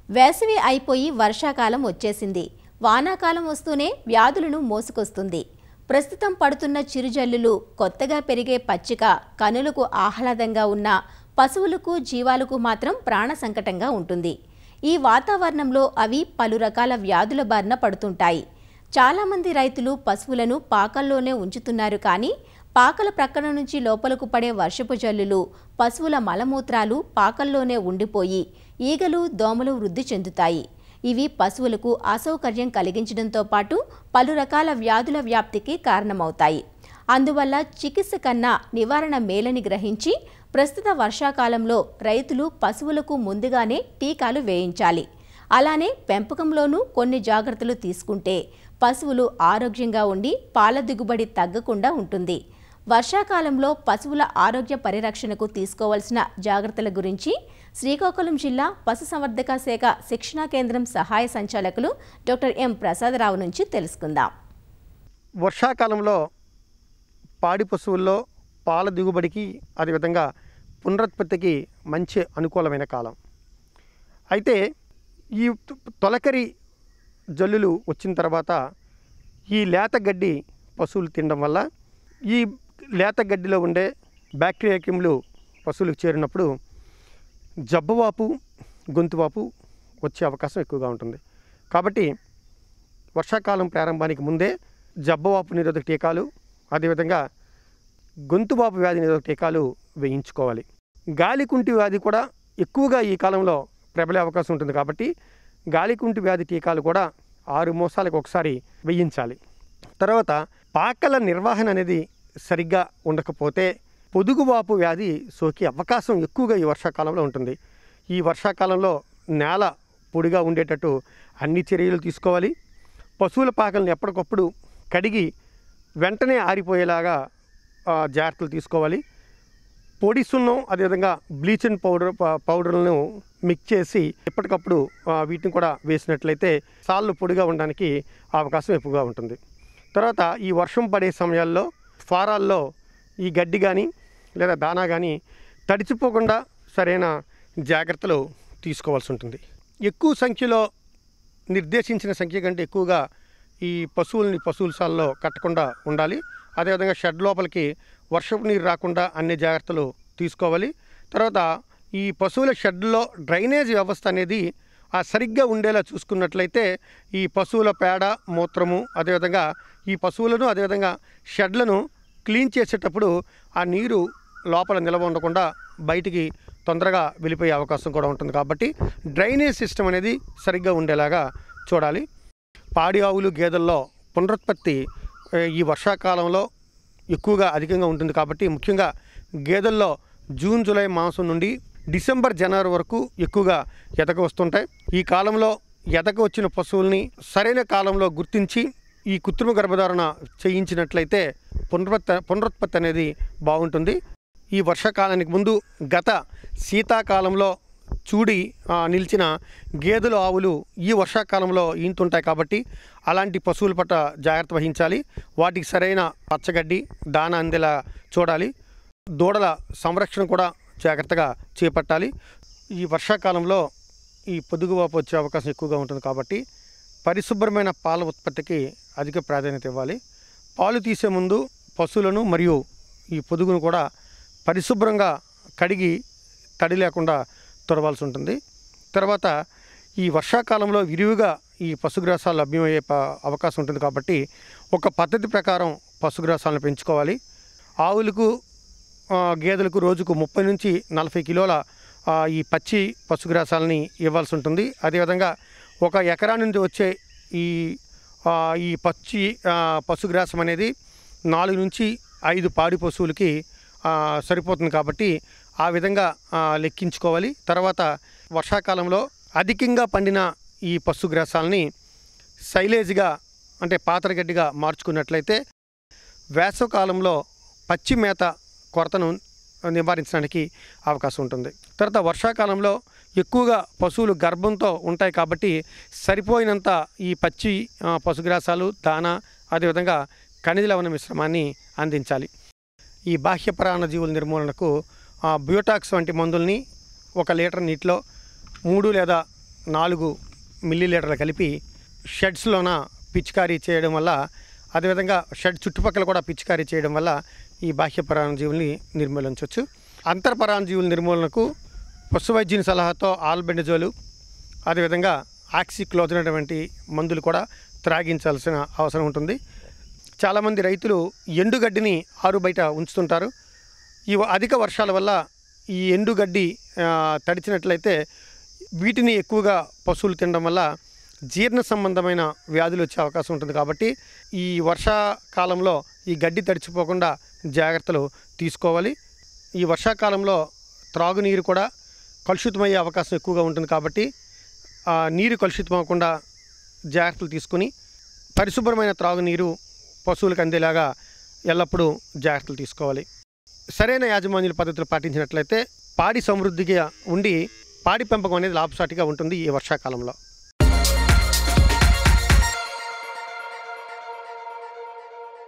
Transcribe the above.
వేసవి అయిపోయి వర్షాకాలం వచ్చేసింది. వానాకాలం వస్తూనే వ్యాధులను మోసుకొస్తుంది. ప్రస్తుతం పడుతున్న చిరుజల్లులు, కొత్తగా పెరిగే పచ్చిక కనులకు ఆహ్లాదంగా ఉన్న పశువులకు, జీవాలకు మాత్రం ప్రాణ సంకటంగా ఉంటుంది. ఈ వాతావరణంలో అవి పలు రకాల వ్యాధుల బారిన పడుతుంటాయి. చాలామంది రైతులు పశువులను పాకల్లోనే ఉంచుతున్నారు. కానీ పాకల ప్రక్కన నుంచి లోపలకు పడే వర్షపు జల్లులు, పశువుల మలమూత్రాలు పాకల్లోనే ఉండిపోయి ఈగలు, దోమలు వృద్ధి చెందుతాయి. ఇవి పశువులకు అసౌకర్యం కలిగించడంతో పాటు పలు రకాల వ్యాధుల వ్యాప్తికి కారణమవుతాయి. అందువల్ల చికిత్స కన్నా నివారణ మేలని గ్రహించి ప్రస్తుత వర్షాకాలంలో రైతులు పశువులకు ముందుగానే టీకాలు వేయించాలి. అలానే పెంపకంలోనూ కొన్ని జాగ్రత్తలు తీసుకుంటే పశువులు ఆరోగ్యంగా ఉండి పాల దిగుబడి తగ్గకుండా ఉంటుంది. వర్షాకాలంలో పశువుల ఆరోగ్య పరిరక్షణకు తీసుకోవాల్సిన జాగ్రత్తల గురించి శ్రీకాకుళం జిల్లా పశుసంవర్ధక శాఖ శిక్షణా కేంద్రం సహాయ సంచాలకులు డాక్టర్ ఎం ప్రసాదరావు నుంచి తెలుసుకుందాం. వర్షాకాలంలో పాడి పశువుల్లో పాల దిగుబడికి, అదేవిధంగా పునరుత్పత్తికి మంచి అనుకూలమైన కాలం. అయితే ఈ తొలకరి జల్లులు వచ్చిన తర్వాత ఈ లేత గడ్డి పశువులు తినడం వల్ల ఈ లేత గడ్డిలో ఉండే బ్యాక్టీరియా క్రిములు పశువులకు చేరినప్పుడు జబ్బువాపు, గొంతువాపు వచ్చే అవకాశం ఎక్కువగా ఉంటుంది. కాబట్టి వర్షాకాలం ప్రారంభానికి ముందే జబ్బువాపు నిరోధక టీకాలు, అదేవిధంగా గొంతువాపు వ్యాధి నిరోధక టీకాలు వేయించుకోవాలి. గాలికుంటి వ్యాధి కూడా ఎక్కువగా ఈ కాలంలో ప్రబలే అవకాశం ఉంటుంది. కాబట్టి గాలికుంటి వ్యాధి టీకాలు కూడా 6 మాసాలకు ఒకసారి వేయించాలి. తర్వాత పాకల నిర్వహణ అనేది సరిగ్గా ఉండకపోతే పొదుగువాపు వ్యాధి సోకే అవకాశం ఎక్కువగా ఈ వర్షాకాలంలో ఉంటుంది. ఈ వర్షాకాలంలో నేల పొడిగా ఉండేటట్టు అన్ని చర్యలు తీసుకోవాలి. పశువుల పాకలను ఎప్పటికప్పుడు కడిగి వెంటనే ఆరిపోయేలాగా జాగ్రత్తలు తీసుకోవాలి. పొడి సున్నం, అదేవిధంగా బ్లీచింగ్ పౌడర్లను మిక్స్ చేసి ఎప్పటికప్పుడు వీటిని కూడా వేసినట్లయితే సాళ్ళు పొడిగా ఉండడానికి అవకాశం ఎక్కువగా ఉంటుంది. తర్వాత ఈ వర్షం పడే సమయాల్లో ఫారాల్లో ఈ గడ్డి కానీ లేదా దానా కానీ తడిచిపోకుండా సరైన జాగ్రత్తలు తీసుకోవాల్సి ఉంటుంది. ఎక్కువ సంఖ్యలో నిర్దేశించిన సంఖ్య కంటే ఎక్కువగా ఈ పశువుల సాల్లో కట్టకుండా ఉండాలి. అదేవిధంగా షెడ్ లోపలికి వర్షపు నీరు రాకుండా అన్ని జాగ్రత్తలు తీసుకోవాలి. తర్వాత ఈ పశువుల షెడ్లో డ్రైనేజ్ వ్యవస్థ అనేది సరిగ్గా ఉండేలా చూసుకున్నట్లయితే ఈ పశువుల పేడ, మూత్రము, అదేవిధంగా ఈ పశువులను, అదేవిధంగా షెడ్లను క్లీన్ చేసేటప్పుడు ఆ నీరు లోపల నిల్వ ఉండకుండా బయటికి తొందరగా వెళ్ళిపోయే అవకాశం కూడా ఉంటుంది. కాబట్టి డ్రైనేజ్ సిస్టమ్ అనేది సరిగ్గా ఉండేలాగా చూడాలి. పాడి ఆవులు, గేదెల్లో పునరుత్పత్తి ఈ వర్షాకాలంలో ఎక్కువగా అధికంగా ఉంటుంది. కాబట్టి ముఖ్యంగా గేదెల్లో జూన్, జూలై మాసం నుండి డిసెంబర్, జనవరి వరకు ఎక్కువగా ఎదక వస్తుంటాయి. ఈ కాలంలో ఎదక వచ్చిన పశువుల్ని సరైన కాలంలో గుర్తించి ఈ కృత్రిమ గర్భధారణ చేయించినట్లయితే పునరుత్పత్తి అనేది బాగుంటుంది. ఈ వర్షాకాలానికి ముందు గత శీతాకాలంలో చూడి నిలిచిన గేదెలు, ఆవులు ఈ వర్షాకాలంలో ఈనుతుంటాయి. కాబట్టి అలాంటి పశువుల పట్ల జాగ్రత్త వహించాలి. వాటికి సరైన పచ్చగడ్డి, దానా అందేలా చూడాలి. దూడల సంరక్షణ కూడా జాగ్రత్తగా చేపట్టాలి. ఈ వర్షాకాలంలో ఈ పొదుగువాపు వచ్చే అవకాశం ఎక్కువగా ఉంటుంది. కాబట్టి పరిశుభ్రమైన పాల ఉత్పత్తికి అధిక ప్రాధాన్యత ఇవ్వాలి. పాలు తీసే ముందు పశువులను మరియు ఈ పొదుగును కూడా పరిశుభ్రంగా కడిగి తడి లేకుండా తొడవాల్సి ఉంటుంది. తర్వాత ఈ వర్షాకాలంలో విరివిగా ఈ పశుగ్రాసాలు లభ్యమయ్యే అవకాశం ఉంటుంది. కాబట్టి ఒక పద్ధతి ప్రకారం పశుగ్రాసాలను పెంచుకోవాలి. ఆవులకు, గేదెలకు రోజుకు 30 నుంచి 40 కిలోల ఈ పచ్చి పశుగ్రాసాలని ఇవ్వాల్సి ఉంటుంది. అదేవిధంగా 1 ఎకరా నుండి వచ్చే ఈ పచ్చి పశుగ్రాసం అనేది 4 నుంచి 5 పాడి పశువులకి సరిపోతుంది. కాబట్టి ఆ విధంగా లెక్కించుకోవాలి. తర్వాత వర్షాకాలంలో అధికంగా పండిన ఈ పశుగ్రాసాలని సైలేజ్గా, అంటే పాతరగడ్డిగా మార్చుకున్నట్లయితే వేసవకాలంలో పచ్చి మేత కొరతను నివారించడానికి అవకాశం ఉంటుంది. తర్వాత వర్షాకాలంలో ఎక్కువగా పశువులు గర్భంతో ఉంటాయి. కాబట్టి సరిపోయినంత ఈ పచ్చి పశుగ్రాసాలు, దానా, అదేవిధంగా ఖనిజ లవణ మిశ్రమాన్ని అందించాలి. ఈ బాహ్య పరాన్నజీవుల నిర్మూలనకు బ్యూటాక్స్ వంటి మందుల్ని 1 లీటర్ నీటిలో 3 లేదా 4 మిల్లీలీటర్లు కలిపి షెడ్స్లోన పిచికారీ చేయడం వల్ల, అదేవిధంగా షెడ్ చుట్టుపక్కల కూడా పిచికారీ చేయడం వల్ల ఈ బాహ్య పరాన్నజీవుల్ని నిర్మూలించవచ్చు. అంతర పరాన్నజీవుల నిర్మూలనకు పశువైద్యుని సలహాతో ఆల్బెండజోలు, అదేవిధంగా ఆక్సిక్లోజన్ అనేటువంటి మందులు కూడా త్రాగించాల్సిన అవసరం ఉంటుంది. చాలామంది రైతులు ఎండుగడ్డిని ఆరు బయట ఉంచుతుంటారు. ఈ అధిక వర్షాల వల్ల ఈ ఎండుగడ్డి తడిచినట్లయితే వీటిని ఎక్కువగా పశువులు తినడం వల్ల జీర్ణ సంబంధమైన వ్యాధులు వచ్చే అవకాశం ఉంటుంది. కాబట్టి ఈ వర్షాకాలంలో ఈ గడ్డి తడిచిపోకుండా జాగ్రత్తలు తీసుకోవాలి. ఈ వర్షాకాలంలో త్రాగునీరు కూడా కలుషితమయ్యే అవకాశం ఎక్కువగా ఉంటుంది. కాబట్టి నీరు కలుషితం అవ్వకుండా జాగ్రత్తలు తీసుకుని పరిశుభ్రమైన త్రాగునీరు పశువులకు అందేలాగా ఎల్లప్పుడూ జాగ్రత్తలు తీసుకోవాలి. సరైన యాజమాన్యాల పద్ధతులు పాటించినట్లయితే పాడి సమృద్ధిగా ఉండి పాడి పెంపకం అనేది లాభసాటిగా ఉంటుంది ఈ వర్షాకాలంలో.